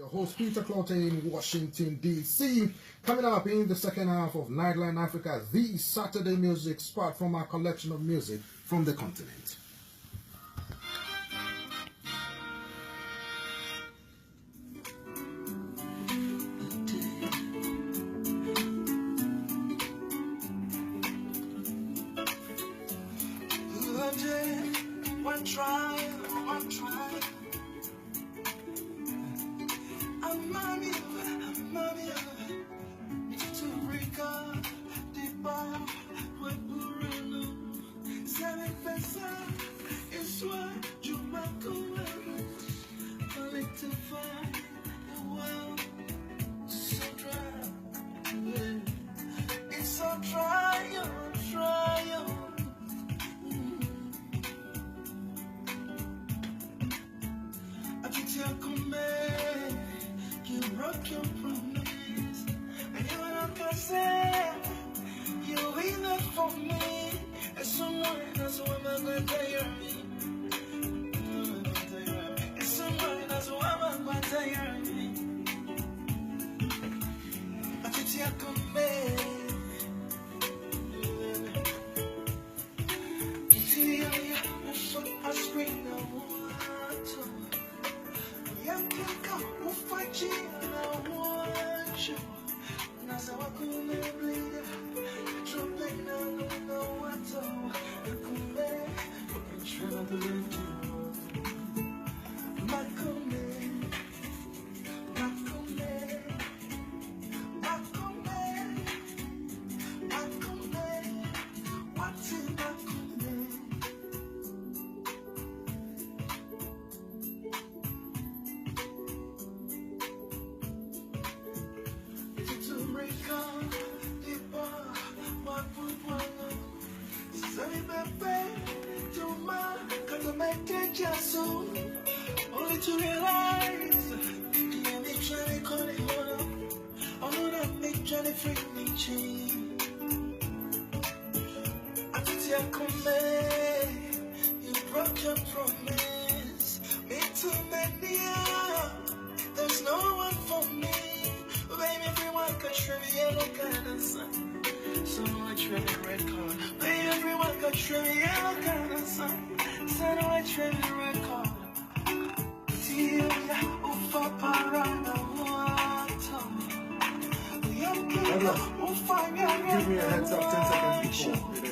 The host Peter Clotter in Washington, D.C. Coming up in the second half of Nightline Africa, the Saturday music spot from our collection of music from the continent. One try. I'm mommy, to Rica, the bar, what Burano, Seven Pesa, is what you might go only to find the world so dry. It's so dry. You broke your promise, and you were not gonna say you're enough for me. And someone that's what I'm gonna tell you. And someone that's what I'm gonna tell you. I can tell only to realize you make trying to call it love. All that make trying to freak me change. I think you come you broke your promise. Me too many. There's no one for me. Baby, everyone got trivial kind of sun. So much red card. Baby, everyone got trivial kind of sun. So much red card. Give me a heads up 10 seconds before.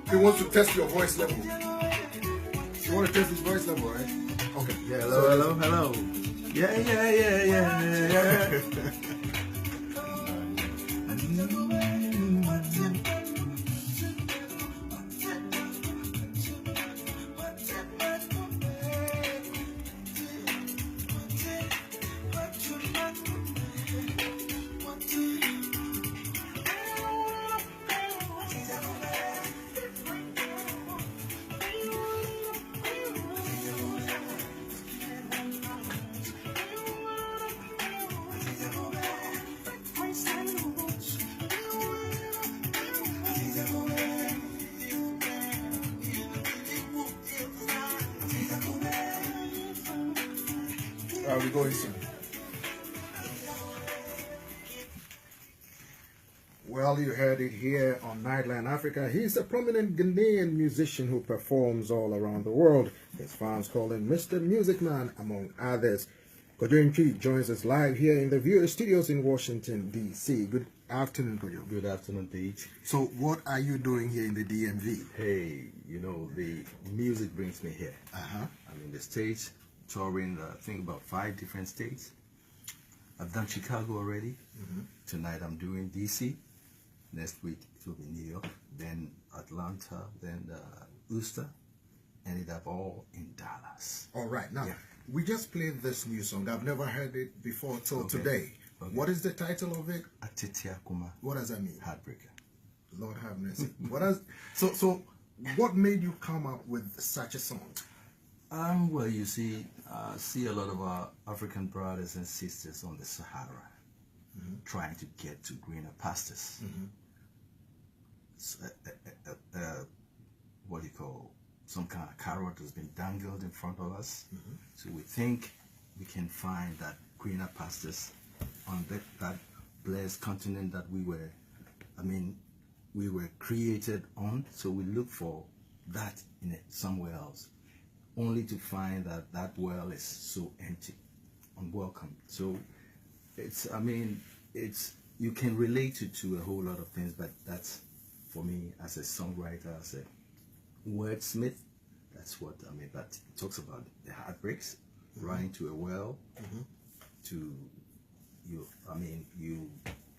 He wants to test your voice level. You want to test his voice level, right? Okay. Yeah, hello. Yeah. Are we going soon? Well, you heard it here on Nightline Africa. He's a prominent Ghanaian musician who performs all around the world. His fans call him Mr. Music Man, among others. KOJO Antwi joins us live here in the VOA studios in Washington, D.C. Good afternoon, KOJO. Good afternoon, Pete. So what are you doing here in the DMV? Hey, you know, the music brings me here. Uh-huh. I'm in the States, touring, I think about 5 different states. I've done Chicago already. Tonight I'm doing DC. Next week it will be New York, then Atlanta, then Worcester. Ended up all in Dallas. All right. Now, Yeah. we just played this new song. I've never heard it before till Okay. today. Okay. What is the title of it? Atitiakuma, What does that mean? Heartbreaker. Lord have mercy. So what made you come up with such a song? Well, you see, I see a lot of our African brothers and sisters on the Sahara trying to get to greener pastures. What do you call, some kind of carrot has been dangled in front of us. So we think we can find that greener pastures on that blessed continent that we were created on. So we look for that in it somewhere else, only to find that that well is so empty, unwelcome. So it's you can relate it to a whole lot of things, but that's, for me, as a songwriter, as a wordsmith, that's what I mean. But it talks about the heartbreaks, running to a well, to you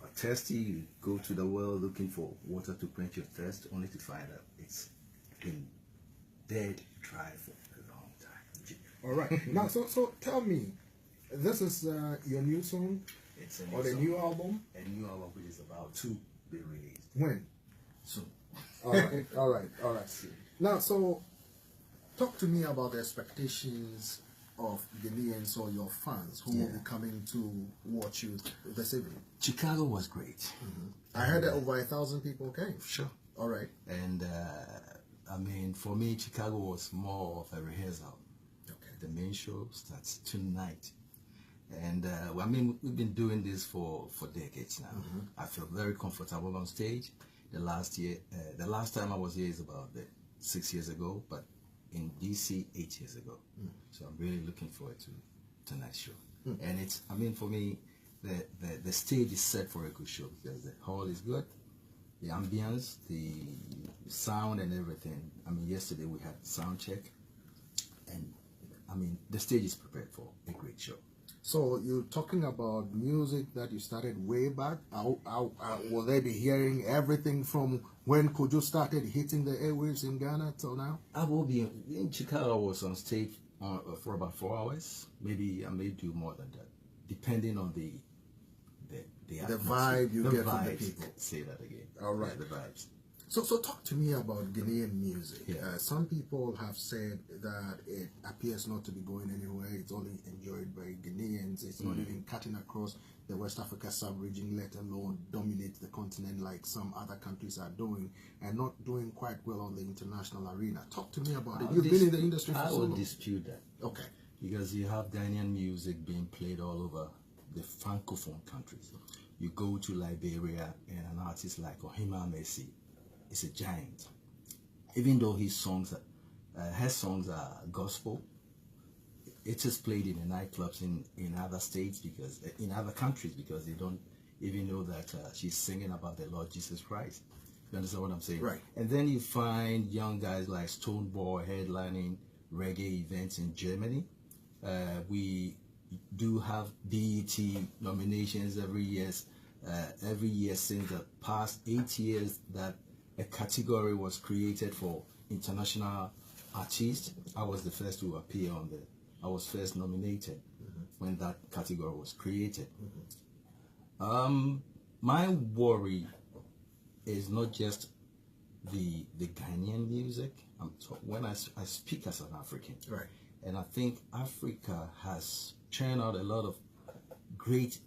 are thirsty, you go to the well looking for water to quench your thirst, only to find out it's been dead dry for a long time. All right. Now, so tell me, this is your new song It's a or the song, new album? a new album which is about to be released When? soon. All right. All right. All right. Now, so talk to me about the expectations of Ghanaians or your fans who will be coming to watch you this evening. Chicago was great. I heard that over 1,000 people came. Sure. All right. And for me, Chicago was more of a rehearsal. Okay. The main show starts tonight. And we've been doing this for decades now. I feel very comfortable on stage. The last time I was here is about 6 years ago, but in DC 8 years ago. So I'm really looking forward to tonight's show. And it's, for me, the stage is set for a good show because the hall is good, the ambience, the sound and everything. Yesterday we had sound check, and the stage is prepared for a great show. So you're talking about music that you started way back. Will they be hearing everything from when KOJO started hitting the airwaves in Ghana till now? I will be in Chicago. I was on stage for about 4 hours. Maybe I may do more than that, depending on the vibe you the get from the vibes. people. Say that again. All right. Yeah, the vibes. So talk to me about Ghanaian music. Yeah. Some people have said that it appears not to be going anywhere. It's only enjoyed by Ghanaians. It's not even cutting across the West Africa sub-region, let alone dominate the continent like some other countries are doing, and not doing quite well on the international arena. Talk to me about it. You've been in the industry for I so will long. dispute that. Okay. Because you have Ghanaian music being played all over the francophone countries. You go to Liberia and an artist like Ohima Messi is a giant. Even though his songs are gospel, it is played in the nightclubs in other states, because in other countries, because they don't even know that she's singing about the Lord Jesus Christ. You understand what I'm saying? Right. And then you find young guys like Stoneboy headlining reggae events in Germany. We do have BET nominations every year since the past 8 years that a category was created for international artists. I was the first to appear I was first nominated when that category was created. My worry is not just the Ghanaian music. When I speak as an African, Right. and I think Africa has churned out a lot of great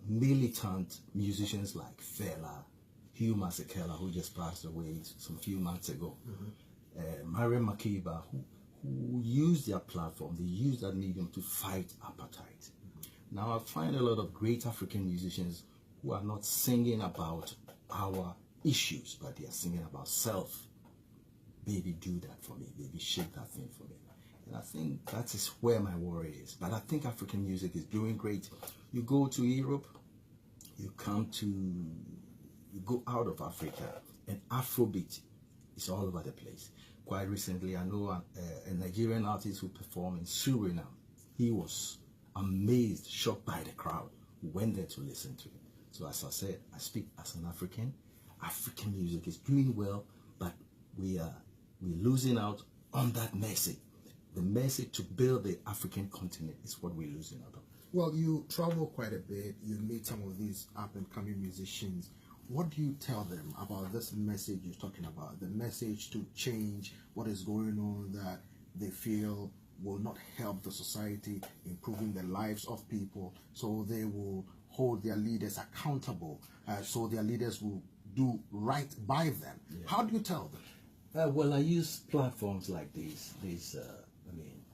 militant musicians like Fela, Hugh Masekela, who just passed away some few months ago, Mariam Makeba, who used their platform, they used that medium to fight apartheid. Now I find a lot of great African musicians who are not singing about our issues, but they are singing about self. Baby, do that for me. Baby, shake that thing for me. And I think that is where my worry is. But I think African music is doing great. You go to Europe, you go out of Africa, and Afrobeat is all over the place. quite recently, I know a Nigerian artist who performed in Suriname. He was amazed, shocked by the crowd who went there to listen to him. So as I said, I speak as an African. African music is doing well, but we're losing out on that message. The message to build the African continent is what we're losing out on. Well, you travel quite a bit. You meet some of these up-and-coming musicians. What do you tell them about this message you're talking about? The message to change what is going on that they feel will not help the society, improving the lives of people, so they will hold their leaders accountable, so their leaders will do right by them. Yeah. How do you tell them? Well, I use platforms like this.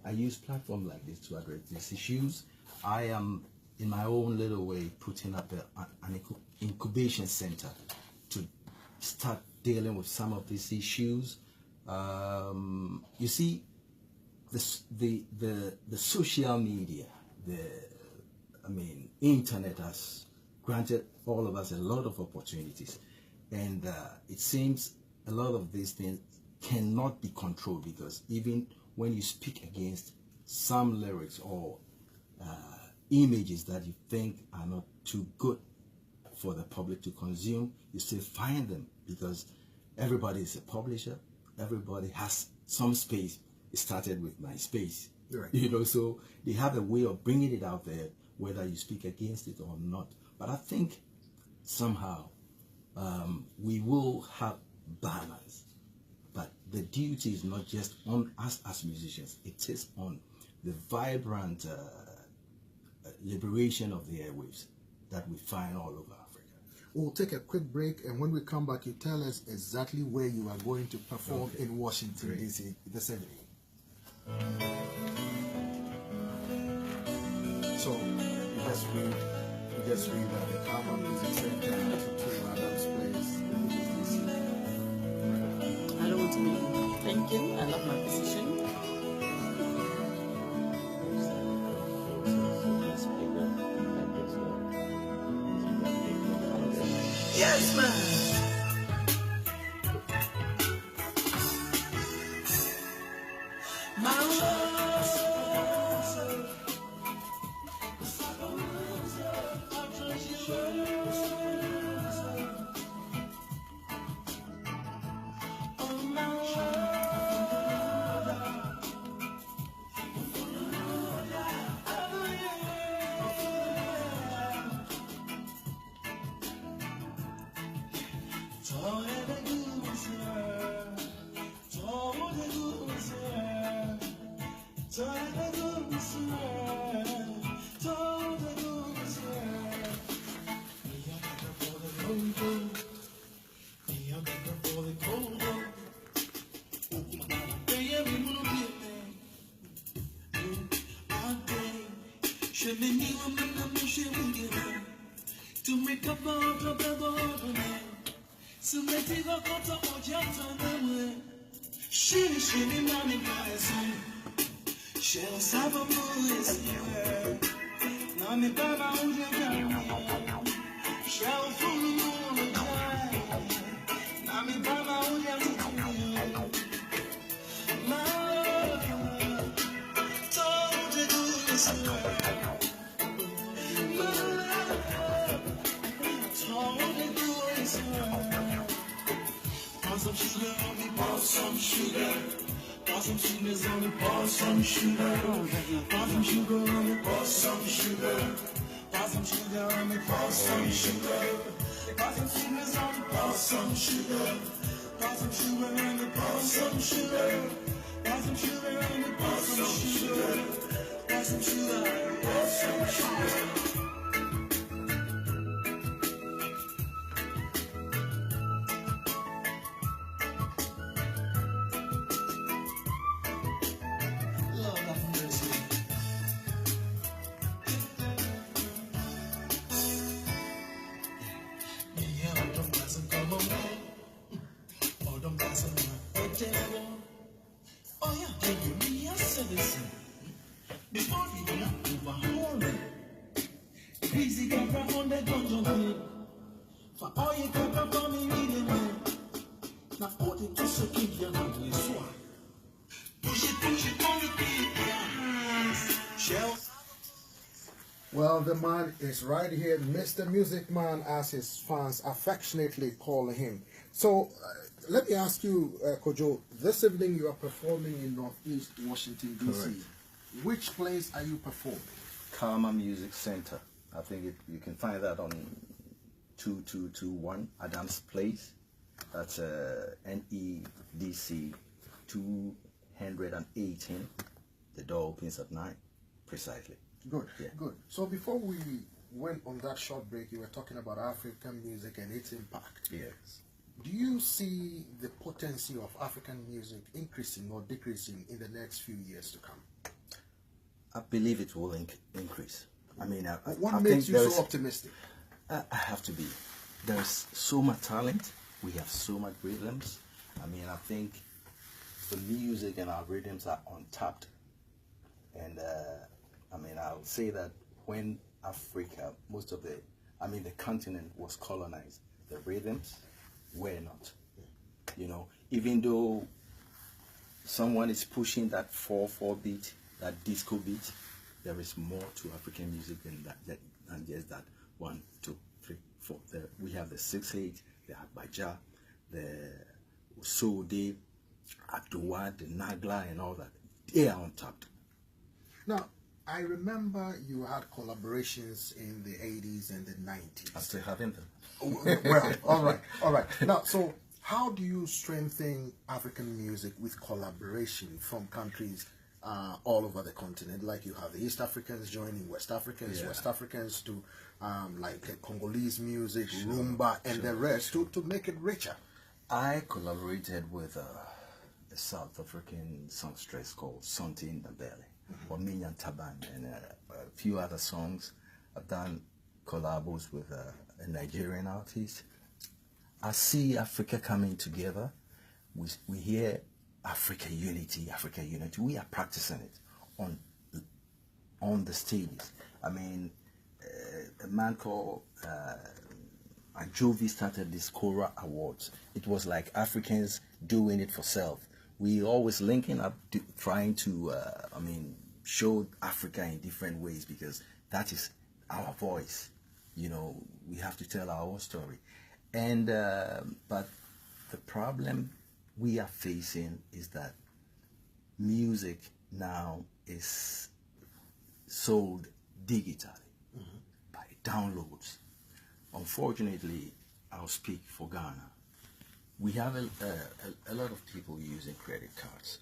I use platforms like this to address these issues. I am, in my own little way, putting up an incubation center to start dealing with some of these issues. You see, the social media, internet has granted all of us a lot of opportunities, and it seems a lot of these things cannot be controlled, because even when you speak against some lyrics or images that you think are not too good for the public to consume, you still find them, because everybody is a publisher, everybody has some space. It started with MySpace, right. So they have a way of bringing it out there, whether you speak against it or not. But I think somehow we will have balance. But the duty is not just on us as musicians, it is on the vibrant liberation of the airwaves that we find all over Africa. We'll take a quick break, and when we come back, you tell us exactly where you are going to perform in Washington, D.C. this evening. So, you just read that the KOJO Music Center to Adam's Place in D.C. I don't want to be thinking. I love my position. Yes, man. To make up out of the bottom, so let it go to Ojata. She money guys. Shall Saba Moise, Nami Baba Uja, shall follow the time. Nami Baba Uja, told you to some sugar on me, pour some sugar. Pour some sweetness on me, pour some sugar. Pour some sugar on me, pour some sugar. Pour some sugar on me, pour some sugar. Pour some sweetness on me, pour some sugar. Pour some sugar on me, pour some sugar. Pour some sugar on me, pour some sugar. Pour some sugar, pour some sugar. Before you go overhaul it, easy come from the gunjo. For all you come from me, reading it. Now, all the to secure your hand, who's you gonna be? Shell. Well, the man is right here, Mr. Music Man, as his fans affectionately call him. So, let me ask you, Kojo, this evening you are performing in Northeast Washington, D.C. Correct. Which place are you performing? Karma Music Center. I think you can find that on 2221 Adams Place. That's NEDC 218. The door opens at 9, precisely. Good, Yeah. good. So before we went on that short break, you were talking about African music and its impact. Yes. Do you see the potency of African music increasing or decreasing in the next few years to come? I believe it will increase. I mean, What I makes think you there's- so optimistic? I have to be. There's so much talent. We have so much rhythms. I mean, I think the music and our rhythms are untapped. And I mean, I'll say that when Africa, the continent was colonized, the rhythms were not. You know, even though someone is pushing that 4/4 beat, that disco beat, there is more to African music than than just that 1, 2, 3, 4. We have the 6/8, the Agbaja, the Usode, Adowa, the Nagla, and all that. They are untapped. Now, I remember you had collaborations in the 80s and the 90s. I'm still having them. Well, all right. Now, so how do you strengthen African music with collaboration from countries all over the continent? Like you have the East Africans joining West Africans, Yeah. West Africans to like Congolese music, rumba, and the rest to make it richer. I collaborated with a South African songstress called Santi Ndabele, or Minyan Taban, and a few other songs. I've done collabos with a Nigerian artist. I see Africa coming together. We hear Africa unity. We are practicing it on the stages. I mean, a man called Jovi started this Cora Awards. It was like Africans doing it for self. We always linking up, trying to, show Africa in different ways, because that is our voice. You know, we have to tell our own story. And but the problem we are facing is that music now is sold digitally by downloads. Unfortunately, I'll speak for Ghana. We have a lot of people using credit cards,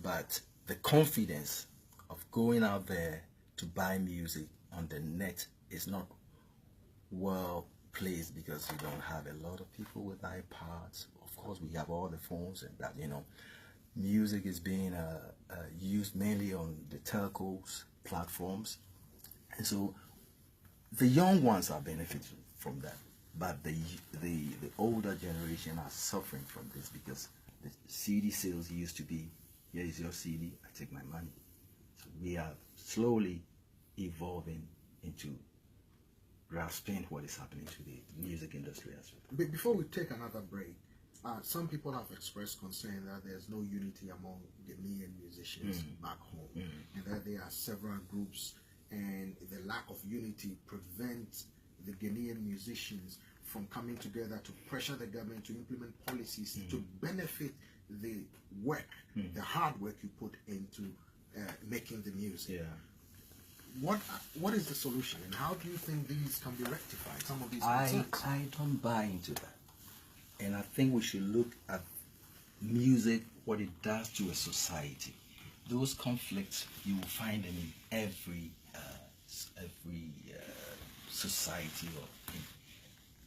but the confidence of going out there to buy music on the net is not well placed, because you don't have a lot of people with iPads. Of course, we have all the phones and that, you know. Music is being used mainly on the telcos platforms, and so the young ones are benefiting from that, but the older generation are suffering from this, because the CD sales used to be, here is your CD, I take my money. So we are slowly evolving into grasping what is happening to the music industry as well. But before we take another break, some people have expressed concern that there's no unity among Ghanaian musicians back home, and that there are several groups, and the lack of unity prevents the Ghanaian musicians from coming together to pressure the government to implement policies to benefit the work, the hard work you put into making the music. Yeah. What is the solution, and how do you think these can be rectified? Some of these I concerns. don't buy into that. And I think we should look at music, what it does to a society. Those conflicts, you will find them in every society or in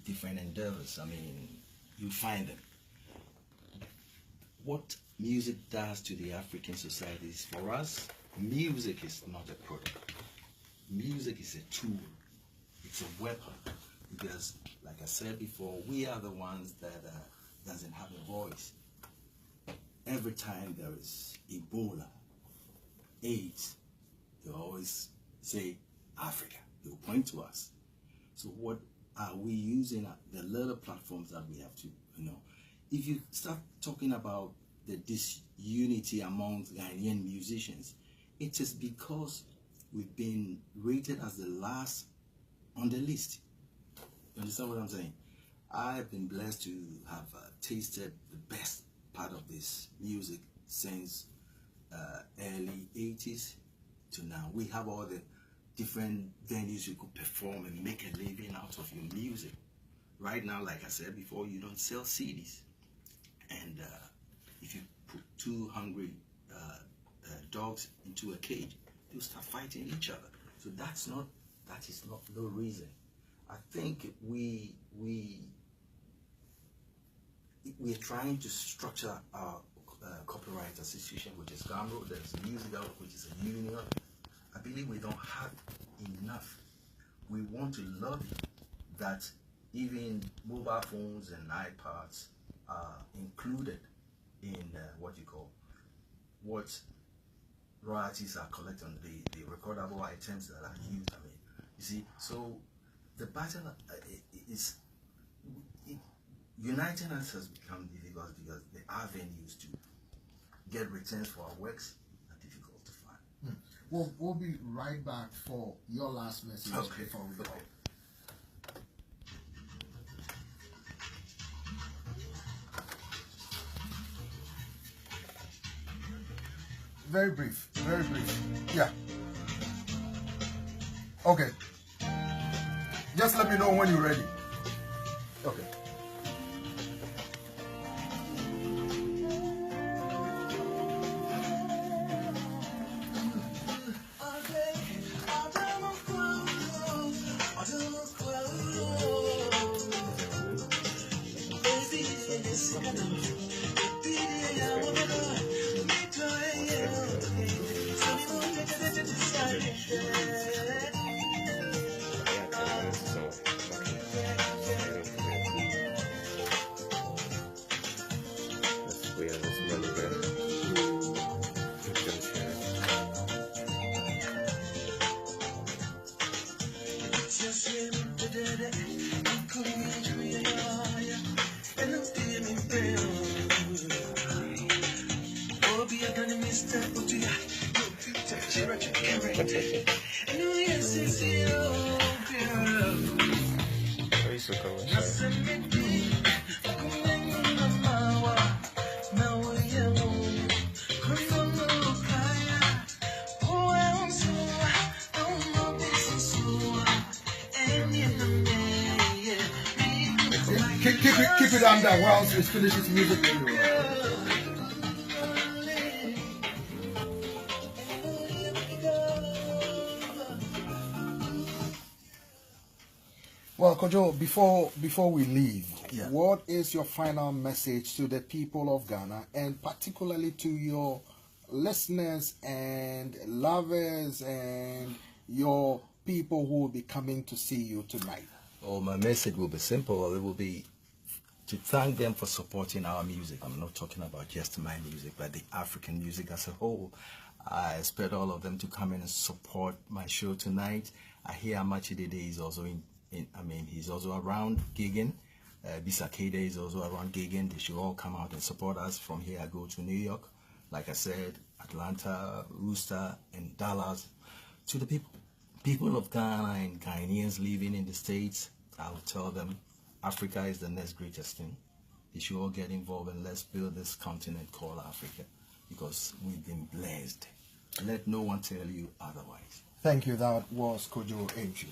different endeavors. I mean, you find them. What music does to the African society is, for us, music is not a product. Music is a tool. It's a weapon. Because, like I said before, we are the ones that doesn't have a voice. Every time there is Ebola, AIDS, they always say Africa. They'll point to us. So what are we using the little platforms that we have to, you know? If you start talking about the disunity among Ghanaian musicians, it is because we've been rated as the last on the list. You understand what I'm saying? I've been blessed to have tasted the best part of this music since early 80s to now. We have all the different venues you could perform and make a living out of your music. Right now, like I said before, you don't sell CDs. And if you put two hungry dogs into a cage, they'll start fighting each other. So that is not no reason. I think we're trying to structure our copyright association, which is GAMRO. There's Music Out, which is a union. I believe we don't have enough. We want to lobby that even mobile phones and iPads are included in what royalties are collected on the recordable items that are used. I mean, you see, so the battle is uniting us has become difficult because the avenues to get returns for our works are difficult to find. We'll be right back for your last message before we go. Very brief, very brief. Yeah. Okay. Just let me know when you're ready. Okay. Keep it under while he finishes music. Well, Kojo, before we leave, what is your final message to the people of Ghana, and particularly to your listeners and lovers and your people who will be coming to see you tonight? Oh, my message will be simple. It will be to thank them for supporting our music. I'm not talking about just my music, but the African music as a whole. I expect all of them to come in and support my show tonight. I hear Amachidede is also he's also around gigging. Bisakede is also around gigging. They should all come out and support us. From here, I go to New York, like I said, Atlanta, Worcester, and Dallas. To the people of Ghana and Ghanaians living in the States, I will tell them Africa is the next greatest thing. They should all get involved and let's build this continent called Africa, because we've been blessed. Let no one tell you otherwise. Thank you. That was KOJO ANTWI.